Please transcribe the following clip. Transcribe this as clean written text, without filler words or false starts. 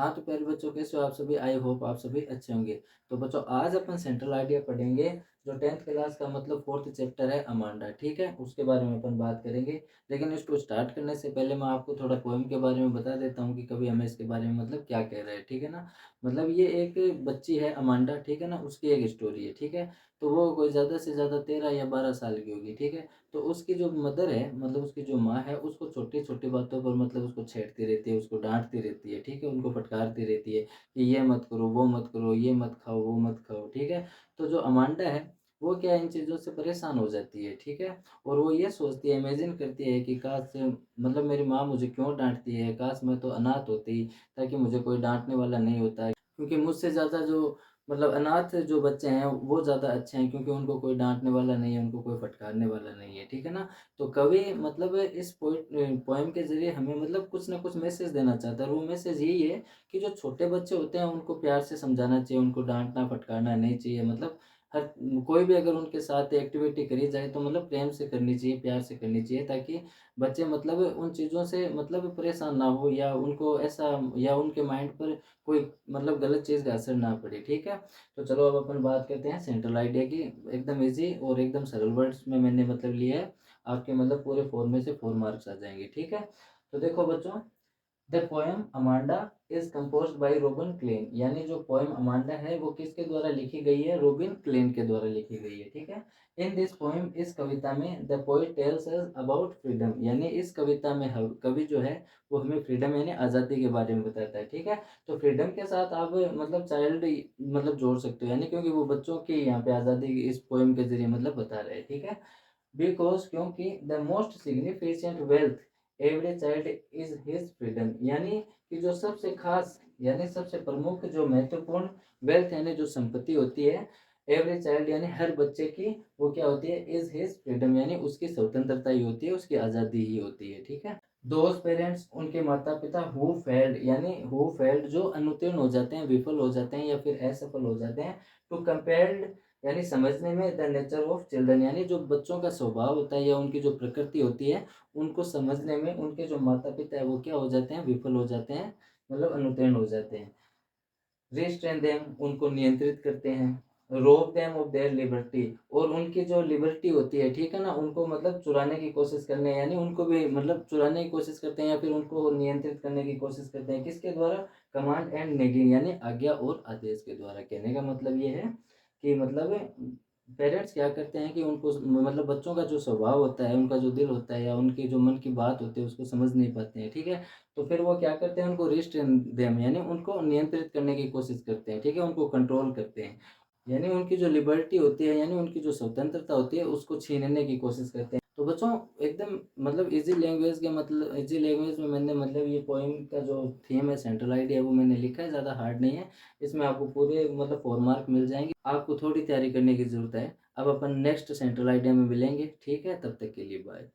हाँ, तो प्यारे बच्चों कैसे हो आप सभी? आई होप आप सभी अच्छे होंगे। तो बच्चों आज अपन सेंट्रल आइडिया पढ़ेंगे जो 10th क्लास का मतलब 4th चैप्टर है अमांडा, ठीक है? उसके बारे में अपन बात करेंगे। लेकिन इसको स्टार्ट करने से पहले मैं आपको थोड़ा पोएम के बारे में बता देता हूँ कि कवि हमें इसके बारे में मतलब क्या कह रहा है, ठीक है ना? मतलब ये एक बच्ची है अमांडा, ठीक है ना? उसकी एक स्टोरी है, ठीक है? तो वो कोई ज़्यादा से ज़्यादा 13 या 12 साल की होगी, ठीक है? तो उसकी जो मदर है मतलब उसकी जो माँ है उसको छोटी-छोटी बातों पर मतलब उसको छेड़ती रहती है, उसको डाँटती रहती है, ठीक है? उनको फटकारती रहती है कि ये मत करो, वो मत करो, ये मत खाओ, वो मत खाओ, ठीक है? तो जो अमांडा है वो क्या है इन चीज़ों से परेशान हो जाती है, ठीक है? और वो ये सोचती है, इमेजिन करती है कि काश मतलब मेरी माँ मुझे क्यों डाँटती है? काश मैं तो अनाथ होती ताकि मुझे कोई डाँटने वाला नहीं होता। क्योंकि मुझसे ज़्यादा जो मतलब अनाथ जो बच्चे हैं वो ज़्यादा अच्छे हैं क्योंकि उनको कोई डाँटने वाला नहीं है, उनको कोई फटकारने वाला नहीं है, ठीक है ना? तो कवि मतलब इस पोएम के ज़रिए हमें मतलब कुछ न कुछ मैसेज देना चाहता है और वो मैसेज यही है कि जो छोटे बच्चे होते हैं उनको प्यार से समझाना चाहिए, उनको डाँटना फटकारना नहीं चाहिए। मतलब हर कोई भी अगर उनके साथ एक्टिविटी करी जाए तो मतलब प्रेम से करनी चाहिए, प्यार से करनी चाहिए ताकि बच्चे मतलब उन चीज़ों से मतलब परेशान ना हो या उनको ऐसा या उनके माइंड पर कोई मतलब गलत चीज़ का असर ना पड़े, ठीक है? तो चलो अब अपन बात करते हैं सेंट्रल आइडिया की। एकदम ईज़ी और एकदम सरल वर्ड्स में मैंने मतलब लिया है। आपके मतलब पूरे 4 में से 4 मार्क्स आ जाएँगे, ठीक है? तो देखो बच्चों, the poem Amanda is composed by Robin Klein, यानी जो पोएम अमांडा है वो किसके द्वारा लिखी गई है? रॉबिन क्लेन के द्वारा लिखी गई है, ठीक है? इन दिस पोएम, इस कविता में the poet tells us about freedom, यानी इस कविता में ह कवि जो है वो हमें फ्रीडम यानी आज़ादी के बारे में बताता है, ठीक है? तो फ्रीडम के साथ आप मतलब चाइल्ड मतलब जोड़ सकते हो यानी क्योंकि वो बच्चों की यहाँ पे आज़ादी इस पोएम के ज़रिए मतलब बता रहे हैं, ठीक है? बिकॉज़ क्योंकि the most significant wealth every child is his freedom, यानी कि जो सबसे ख़ास यानी सबसे प्रमुख जो महत्वपूर्ण वेल्थ यानी जो संपत्ति होती है एवरी चाइल्ड यानी हर बच्चे की वो क्या होती है? इज़ हिज फ्रीडम, यानी उसकी स्वतंत्रता ही होती है, उसकी आज़ादी ही होती है, ठीक है? दोज़ पेरेंट्स उनके माता-पिता हू फेल्ड यानी हू फेल्ड जो अनुत्तीर्ण हो जाते हैं, विफल हो जाते हैं या फिर असफल हो जाते हैं, टू कंपेल्ड यानी समझने में द नेचर ऑफ चिल्ड्रन, यानी जो बच्चों का स्वभाव होता है या उनकी जो प्रकृति होती है, उनको समझने में उनके जो माता-पिता है वो क्या हो जाते हैं? विफल हो जाते हैं, मतलब अनुत्तीर्ण हो जाते हैं। रिस्ट्रेन देम उनको नियंत्रित करते हैं, रोब देम ऑफ देयर लिबर्टी और उनकी जो लिबर्टी होती है, ठीक है ना? उनको मतलब चुराने की कोशिश करने यानी उनको भी मतलब चुराने की कोशिश करते हैं या फिर उनको नियंत्रित करने की कोशिश करते हैं, किसके द्वारा? कमांड एंड नेगिंग यानी आज्ञा और आदेश के द्वारा। कहने का मतलब ये है कि मतलब पेरेंट्स क्या करते हैं कि उनको मतलब बच्चों का जो स्वभाव होता है, उनका जो दिल होता है या उनकी जो मन की बात होती है उसको समझ नहीं पाते हैं, ठीक है? तो फिर वो क्या करते हैं उनको रिस्ट्रेन देम यानी उनको नियंत्रित करने की कोशिश करते हैं, ठीक है? उनको कंट्रोल करते हैं। यानी उनकी जो लिबर्टी होती है यानी उनकी जो स्वतंत्रता होती है उसको छीनने की कोशिश करते हैं। तो बच्चों एकदम मतलब ईज़ी लैंग्वेज के मतलब ईज़ी लैंग्वेज में मैंने मतलब ये पोएम का जो थीम है सेंट्रल आइडिया वो मैंने लिखा है, ज़्यादा हार्ड नहीं है। इसमें आपको पूरे मतलब 4 मार्क मिल जाएँगे। आपको थोड़ी तैयारी करने की ज़रूरत है। अब अपन नेक्स्ट सेंट्रल आइडिया में मिलेंगे, ठीक है? तब तक के लिए बाय।